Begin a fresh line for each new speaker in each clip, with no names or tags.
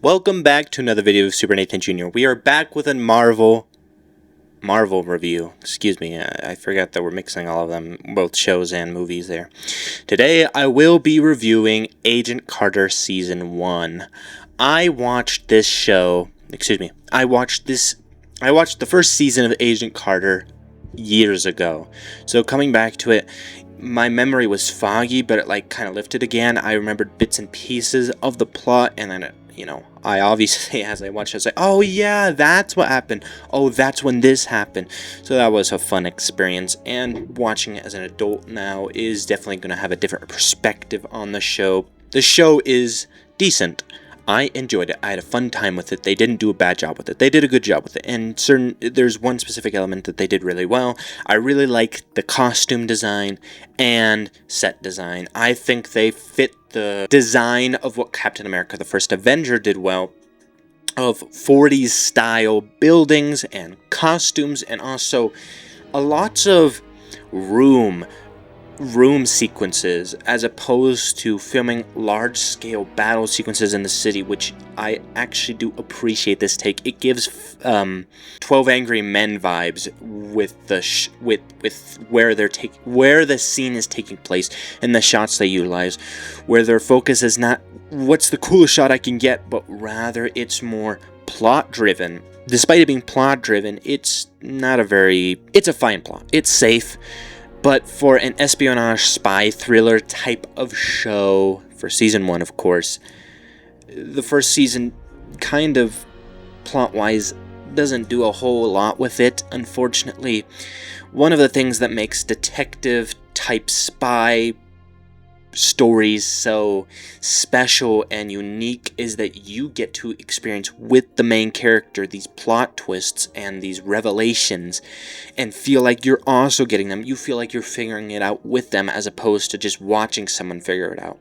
Welcome back to another video of Super Nathan Jr. We are back with a Marvel review. Excuse me, I forgot that we're mixing all of them, both shows and movies there. Today I will be reviewing Agent Carter Season 1. I watched the first season of Agent Carter years ago. So coming back to it, my memory was foggy, but it kind of lifted again. I remembered bits and pieces of the plot, and then I obviously, as I watched, I was like, oh yeah, that's what happened. Oh, that's when this happened. So that was a fun experience, and watching it as an adult now is definitely going to have a different perspective on the show. The show is decent. I enjoyed it. I had a fun time with it. They didn't do a bad job with it. They did a good job with it. And there's one specific element that they did really well. I really like the costume design and set design. I think they fit the design of what Captain America the First Avenger did well, of 40s style buildings and costumes, and also a lots of room sequences, as opposed to filming large-scale battle sequences in the city, which I actually do appreciate this take. It gives 12 Angry Men vibes with where the scene is taking place and the shots they utilize, where their focus is not what's the coolest shot I can get, but rather it's more plot-driven. Despite it being plot-driven, it's a fine plot. It's safe. But for an espionage spy thriller type of show, for season 1, of course, the first season kind of plot-wise doesn't do a whole lot with it, unfortunately. One of the things that makes detective type spy stories so special and unique is that you get to experience with the main character these plot twists and these revelations and feel like you're also getting them. You feel like you're figuring it out with them, as opposed to just watching someone figure it out.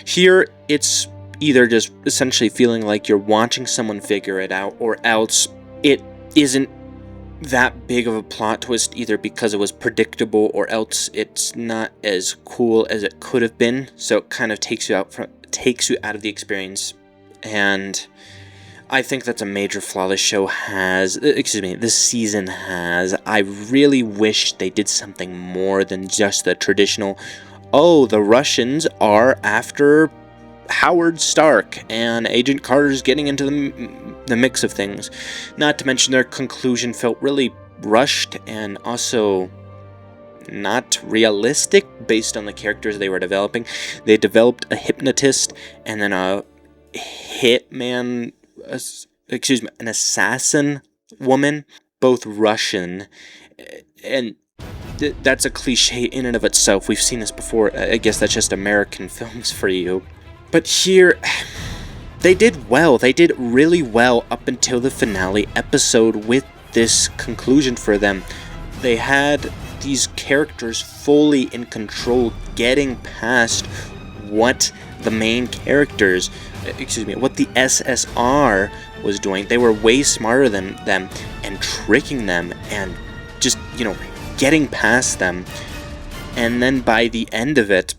Here, it's either just essentially feeling like you're watching someone figure it out, or else it isn't that big of a plot twist, either because it was predictable or else it's not as cool as it could have been. So it kind of takes you out of the experience, and I think that's a major flaw this season has. I really wish they did something more than just the traditional, oh, the Russians are after Howard Stark and Agent Carter's getting into the mix of things. Not to mention their conclusion felt really rushed and also not realistic based on the characters they were developing. They developed a hypnotist and then a hitman, an assassin woman, both Russian, and that's a cliche in and of itself. We've seen this before. I guess that's just American films for you. But here, they did well. They did really well up until the finale episode with this conclusion for them. They had these characters fully in control, getting past what the main characters, what the SSR was doing. They were way smarter than them and tricking them and just, getting past them. And then by the end of it,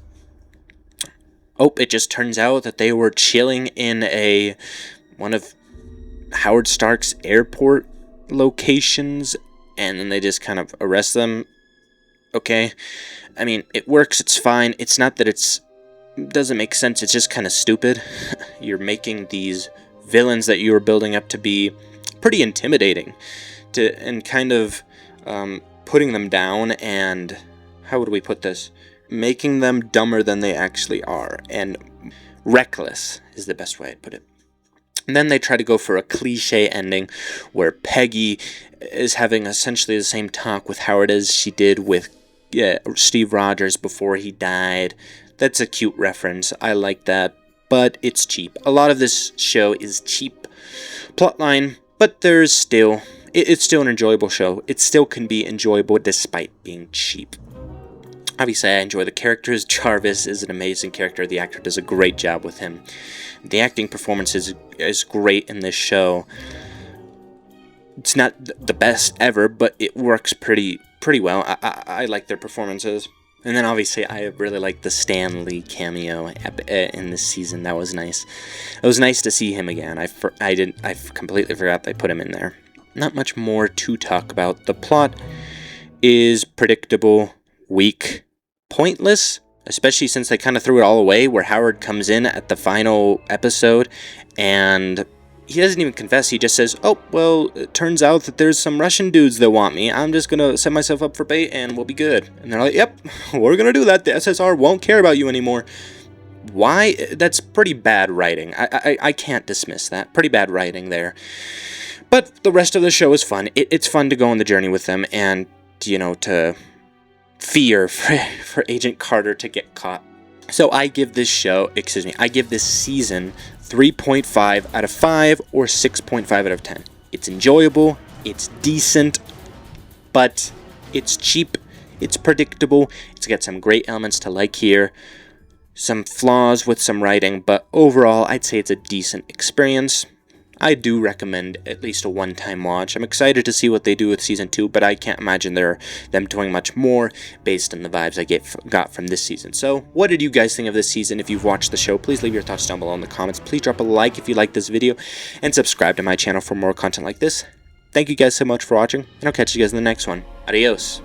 it just turns out that they were chilling in one of Howard Stark's airport locations, and then they just kind of arrest them. Okay, I mean, it works, it's fine. It's not that it doesn't make sense, it's just kind of stupid. You're making these villains that you were building up to be pretty intimidating, and kind of putting them down, and how would we put this? Making them dumber than they actually are, and reckless is the best way to put it. And then they try to go for a cliche ending where Peggy is having essentially the same talk with Howard as she did with Steve Rogers before he died. That's a cute reference. I like that, but it's cheap. A lot of this show is cheap plotline, but it's still an enjoyable show. It still can be enjoyable despite being cheap. Obviously, I enjoy the characters. Jarvis is an amazing character. The actor does a great job with him. The acting performance is great in this show. It's not the best ever, but it works pretty well. I like their performances. And then obviously I really liked the Stan Lee cameo in this season. That was nice. It was nice to see him again. I completely forgot they put him in there. Not much more to talk about. The plot is predictable, weak, pointless, especially since they kind of threw it all away, where Howard comes in at the final episode and he doesn't even confess. He just says, oh, well, it turns out that there's some Russian dudes that want me. I'm just going to set myself up for bait and we'll be good. And they're like, yep, we're going to do that. The SSR won't care about you anymore. Why? That's pretty bad writing. I can't dismiss that. Pretty bad writing there. But the rest of the show is fun. It's fun to go on the journey with them and, to fear for Agent Carter to get caught. So I give this season 3.5 out of 5 or 6.5 out of 10. It's enjoyable, it's decent, but it's cheap, it's predictable, it's got some great elements to like here, some flaws with some writing, but overall I'd say it's a decent experience. I do recommend at least a one-time watch. I'm excited to see what they do with Season 2, but I can't imagine them doing much more based on the vibes I got from this season. So, what did you guys think of this season? If you've watched the show, please leave your thoughts down below in the comments. Please drop a like if you like this video, and subscribe to my channel for more content like this. Thank you guys so much for watching, and I'll catch you guys in the next one. Adios.